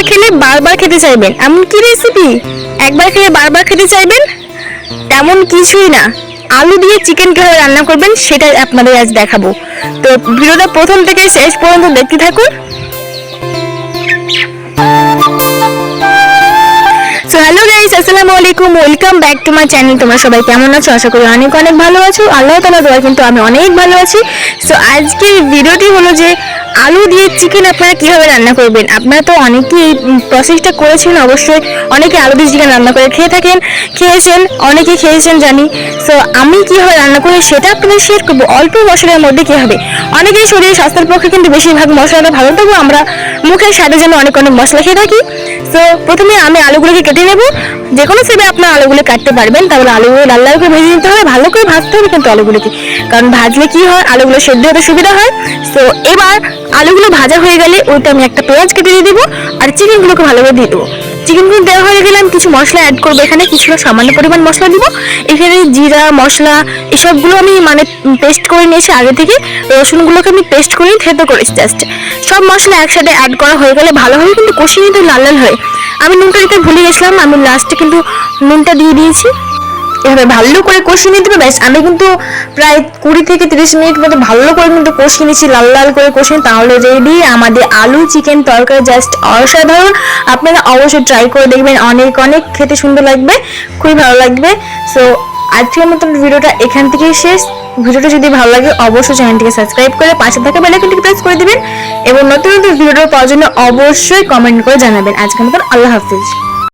খেলে বারবার খেতে চাইবেন, এমন কি রেসিপি? একবার খেলে বারবার খেতে চাইবেন তেমন কিছুই না। আলু দিয়ে চিকেন কিভাবে রান্না করবেন সেটাই আপনাদের আজ দেখাবো। তো ভিডিওটা প্রথম থেকে শেষ পর্যন্ত দেখতে থাকুন। সো হ্যালো গাইস, আসসালামু আলাইকুম, welcome back to my channel. তোমরা সবাই কেমন আছো? আশা করি অনেক অনেক ভালো আছো। আল্লাহ তাআলার দোয়ায় কিন্তু আমি অনেক ভালো আছি। সো আজকের ভিডিওটি হলো যে আলু দিয়ে চিকেন আপনারা কিভাবে রান্না করবেন। আপনারা তো অনেকেই প্রসেসটা করেছেন, অবশ্যই অনেকে আলু দিয়ে চিকেন রান্না করে খেয়েছেন, অনেকে খেয়েছেন জানি। সো আমি কীভাবে রান্না করি সেটা আপনাদের শেয়ার করবো, অল্প মশলার মধ্যে কীভাবে। অনেকেই শরীর স্বাস্থ্যের পক্ষে কিন্তু বেশিরভাগ মশলাটা ভালো, তবু আমরা মুখের স্বাদের জন্য অনেক অনেক মশলা খেয়ে থাকি। সো প্রথমে আমি আলুগুলোকে কেটে নেব। যে কোনো সেবে আপনার আলুগুলো কাটতে পারবেন, তাহলে আলুগুলো লাল লাল করে ভেজে নিতে হবে, ভালো করে ভাজতে হবে কিন্তু আলুগুলোকে, কারণ ভাজলে কি হয় আলুগুলো সেদ্ধ হতে সুবিধা হয়। সো এবার আলুগুলো ভাজা হয়ে গেলে ওইটা আমি একটা পেঁয়াজ কেটে দিয়ে দেবো আর চিকেনগুলোকে ভালো করে দিয়ে দেবো। চিকেনগুলো দেওয়া হয়ে গেলে আমি কিছু মশলা অ্যাড করবো, এখানে কিছুটা সামান্য পরিমাণ মশলা দিব। এখানে জিরা মশলা এসবগুলো আমি পেস্ট করে নিয়েছি আগে থেকে। রসুনগুলোকে আমি পেস্ট করে থেতো করেছি জাস্ট। সব মশলা একসাথে অ্যাড করা হয়ে গেলে ভালোভাবে কিন্তু কষিয়ে নিতে লাল লাল হয়। আমি নুনটা দিতে ভুলে গেছিলাম, আমি লাস্টে কিন্তু নুনটা দিয়ে দিয়েছি। এভাবে ভালো করে কষিয়ে নিতে হবে। ব্যাস, আমি কিন্তু প্রায় 20 থেকে 30 মিনিট মতো ভালো করে কিন্তু কষিয়ে নিচ্ছি, লাল লাল করে কষিয়ে। তাহলে রেডি আমাদের আলু চিকেন তরকারি, জাস্ট অসাধারণ। আপনারা অবশ্যই ট্রাই করে দেখবেন, অনেক অনেক খেতে সুন্দর লাগবে, খুবই ভালো লাগবে। সো আজকের মতন ভিডিওটা এখান থেকেই শেষ। ভিডিওটা যদি ভালো লাগে অবশ্যই চ্যানেলটিকে সাবস্ক্রাইব করে পাশে থাকা বেল আইকনটিকে প্রেস করে দিবেন এবং নতুন নতুন ভিডিও পাওয়ার জন্য অবশ্যই কমেন্ট করে জানাবেন। আজকের মতন আল্লাহ হাফিজ।